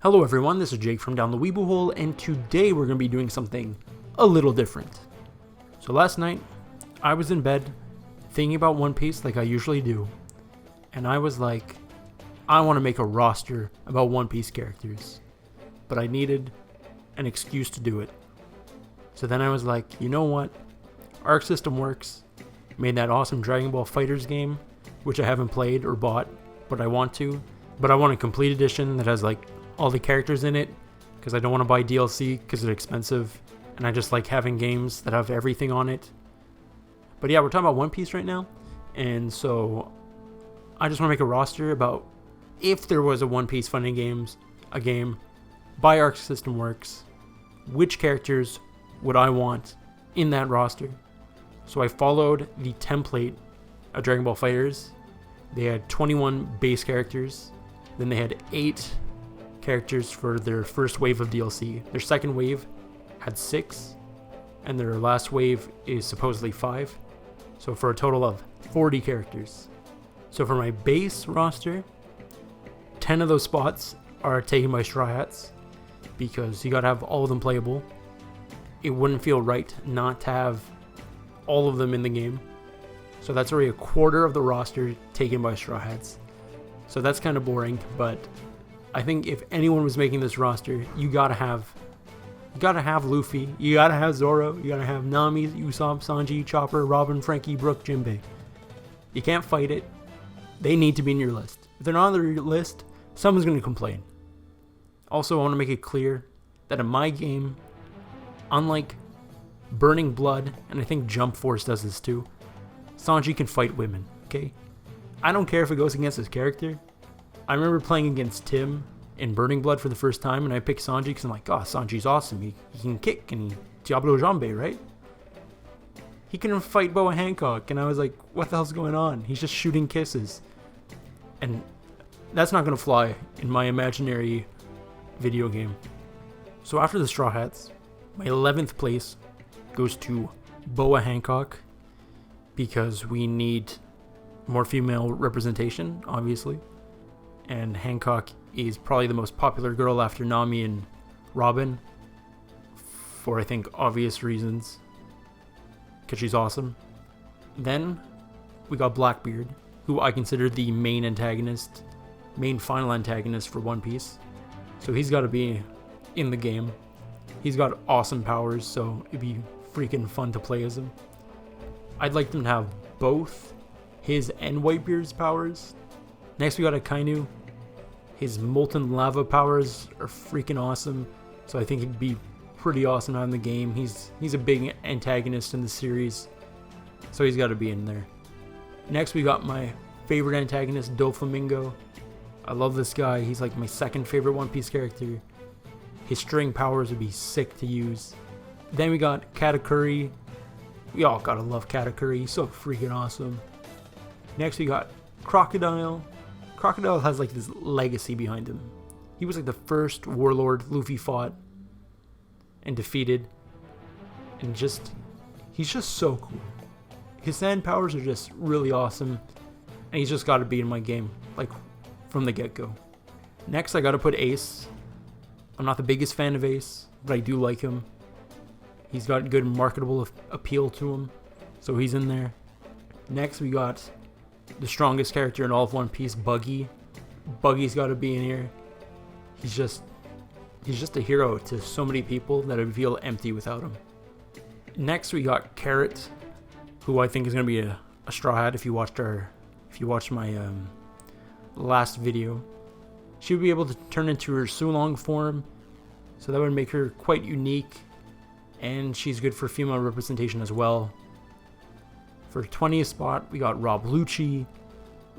Hello everyone, this is Jake from Down the Weeble Hole, and today we're going to be doing something a little different. So last night, I was in bed, thinking about One Piece like I usually do, and I was like, I want to make a roster about One Piece characters, but I needed an excuse to do it. So then I was like, you know what, Arc System Works made that awesome Dragon Ball FighterZ game, which I haven't played or bought, but I want to. But I want a complete edition that has like all the characters in it, because I don't want to buy DLC because they're expensive, and I just like having games that have everything on it. But yeah, we're talking about One Piece right now, and so I just want to make a roster about if there was a One Piece fighting game by Arc System Works, which characters would I want in that roster. So I followed the template of Dragon Ball FighterZ. They had 21 base characters, then they had 8 characters for their first wave of DLC. Their second wave had 6, and their last wave is supposedly 5. So for a total of 40 characters. So for my base roster, 10 of those spots are taken by Straw Hats, because you gotta have all of them playable. It wouldn't feel right not to have all of them in the game. So that's already a quarter of the roster taken by Straw Hats. So that's kind of boring, but I think if anyone was making this roster, you gotta have Luffy, you gotta have Zoro, you gotta have Nami, Usopp, Sanji, Chopper, Robin, Frankie, Brook, Jinbei. You can't fight it. They need to be in your list. If they're not on your list, someone's gonna complain. Also, I want to make it clear that in my game, unlike Burning Blood, and I think Jump Force does this too, Sanji can fight women, okay? I don't care if it goes against his character. I remember playing against Tim in Burning Blood for the first time, and I picked Sanji because I'm like, oh, Sanji's awesome. He can kick, and Diablo Jambe, right? He can fight Boa Hancock, and I was like, what the hell's going on? He's just shooting kisses. And that's not going to fly in my imaginary video game. So after the Straw Hats, my 11th place goes to Boa Hancock, because we need more female representation, obviously. And Hancock is probably the most popular girl after Nami and Robin, for I think obvious reasons, because she's awesome. Then we got Blackbeard, who I consider the main final antagonist for One Piece. So he's got to be in the game. He's got awesome powers, so it'd be freaking fun to play as him. I'd like them to have both his and Whitebeard's powers. Next we got Akainu. His molten lava powers are freaking awesome, so I think it'd be pretty awesome out in the game. He's a big antagonist in the series, so he's got to be in there. Next we got my favorite antagonist, Doflamingo. I love this guy. He's like my second favorite One Piece character. His string powers would be sick to use. Then we got Katakuri. We all gotta love Katakuri. He's so freaking awesome. Next we got Crocodile. Crocodile has like this legacy behind him. He was like the first warlord Luffy fought and defeated. And he's just so cool. His sand powers are just really awesome. And he's just gotta be in my game, like from the get-go. Next I gotta put Ace. I'm not the biggest fan of Ace, but I do like him. He's got good marketable appeal to him, so he's in there. Next we got the strongest character in all of One Piece, Buggy. Buggy's got to be in here. He's just a hero to so many people that would feel empty without him. Next we got Carrot, who I think is going to be a Straw Hat. If you watched my last video, she would be able to turn into her Sulong form, so that would make her quite unique. And she's good for female representation as well. For 20th spot, we got Rob Lucci.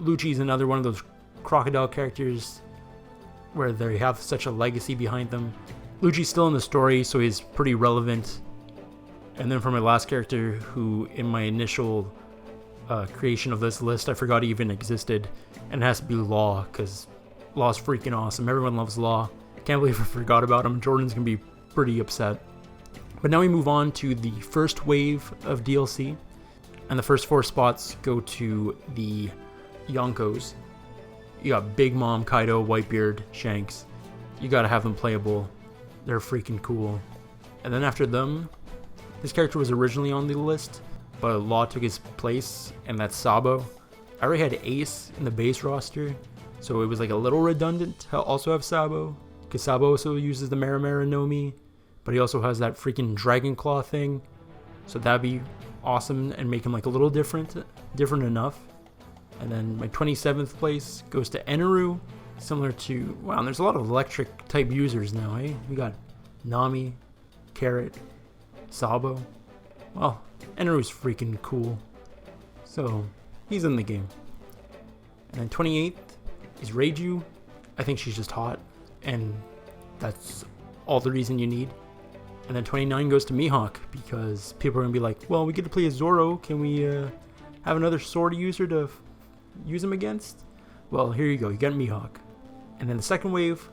Lucci's another one of those Crocodile characters where they have such a legacy behind them. Lucci's still in the story, so he's pretty relevant. And then for my last character, who in my initial creation of this list, I forgot he even existed, and it has to be Law, because Law's freaking awesome. Everyone loves Law. Can't believe I forgot about him. Jordan's gonna be pretty upset. But now we move on to the first wave of DLC, and the first 4 spots go to the Yonkos. You got Big Mom, Kaido, Whitebeard, Shanks. You gotta have them playable. They're freaking cool. And then after them, this character was originally on the list, but Law took his place, and that's Sabo. I already had Ace in the base roster, so it was like a little redundant to also have Sabo, because Sabo also uses the Marimara Nomi, but he also has that freaking Dragon Claw thing, so that'd be awesome and make him like a little different enough. And then my 27th place goes to Eneru, similar to, wow, and there's a lot of electric type users now, eh? We got Namie, Carrot, Sabo. Well, Eneru's freaking cool, so he's in the game. And then 28th is Reiju. I think she's just hot, and that's all the reason you need. And then 29 goes to Mihawk, because people are gonna be like, well, we get to play as Zoro, can we have another sword user to use him against? Well, here you go, you got Mihawk. And then the second wave,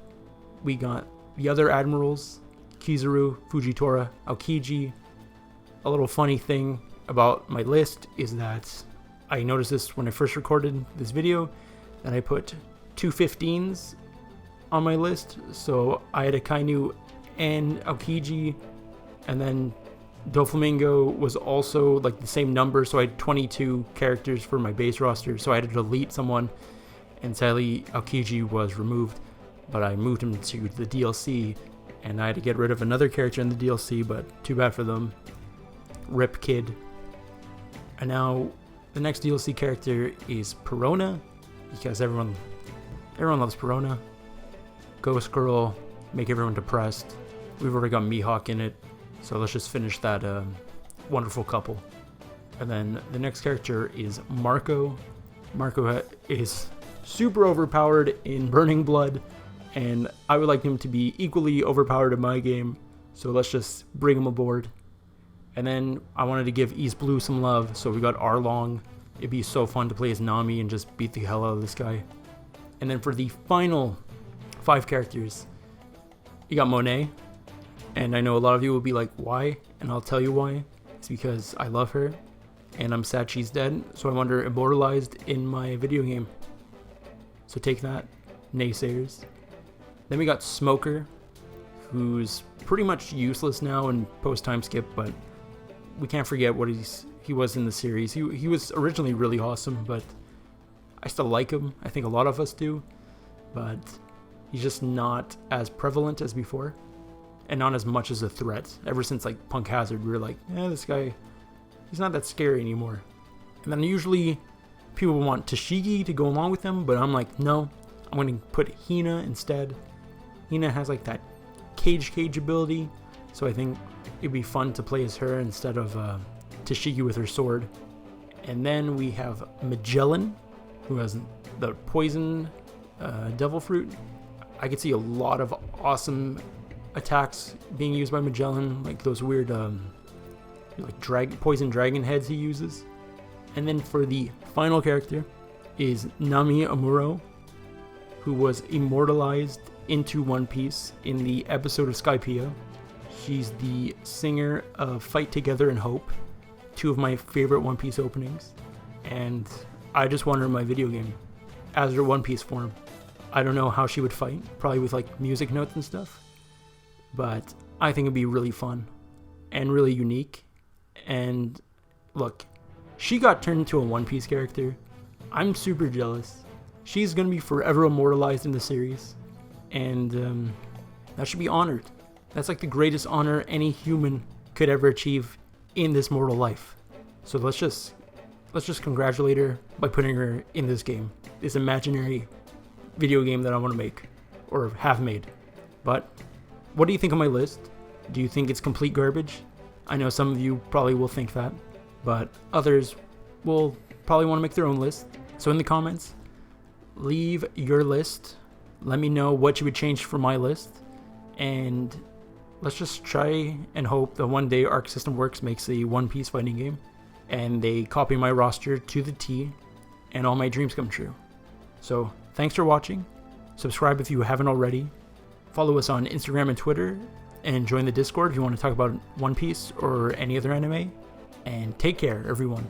we got the other admirals, Kizaru, Fujitora, Aokiji. A little funny thing about my list is that I noticed this when I first recorded this video, that I put 2 15s on my list. So I had a Kainu and Aokiji, and then Doflamingo was also like the same number, so I had 22 characters for my base roster, so I had to delete someone, and sadly Aokiji was removed, but I moved him to the DLC, and I had to get rid of another character in the DLC, but too bad for them. Rip Kid. And now the next DLC character is Perona, because everyone loves Perona. Ghost Girl, make everyone depressed. We've already got Mihawk in it, so let's just finish that wonderful couple. And then the next character is Marco. Marco is super overpowered in Burning Blood, and I would like him to be equally overpowered in my game, so let's just bring him aboard. And then I wanted to give East Blue some love, so we got Arlong. It'd be so fun to play as Namie and just beat the hell out of this guy. And then for the final 5 characters, you got Monet. And I know a lot of you will be like, why? And I'll tell you why. It's because I love her, and I'm sad she's dead, so I want her immortalized in my video game. So take that, naysayers. Then we got Smoker, who's pretty much useless now in post-time skip, but we can't forget what he was in the series. He was originally really awesome, but I still like him. I think a lot of us do, but he's just not as prevalent as before, and not as much as a threat. Ever since like Punk Hazard, we were like, this guy, he's not that scary anymore. And then usually people want Tashigi to go along with him, but I'm like, no, I'm going to put Hina instead. Hina has like that cage ability, so I think it'd be fun to play as her instead of Tashigi with her sword. And then we have Magellan, who has the poison devil fruit. I could see a lot of awesome attacks being used by Magellan, like those weird like poison dragon heads he uses. And then for the final character is Namie Amuro, who was immortalized into One Piece in the episode of Skypiea. She's the singer of Fight Together and Hope, 2 of my favorite One Piece openings, and I just want her in my video game as her One Piece form. I don't know how she would fight, probably with like music notes and stuff, but I think it'd be really fun and really unique. And look, she got turned into a One Piece character. I'm super jealous. She's gonna be forever immortalized in the series, and that should be honored. That's like the greatest honor any human could ever achieve in this mortal life. So let's just congratulate her by putting her in this game, this imaginary video game that I want to make, or have made. But what do you think of my list? Do you think it's complete garbage? I know some of you probably will think that, but others will probably want to make their own list. So in the comments, leave your list. Let me know what you would change for my list, and let's just try and hope that one day Arc System Works makes a One Piece fighting game, and they copy my roster to the T, and all my dreams come true. So thanks for watching. Subscribe if you haven't already. Follow us on Instagram and Twitter, and join the Discord if you want to talk about One Piece or any other anime. And take care, everyone.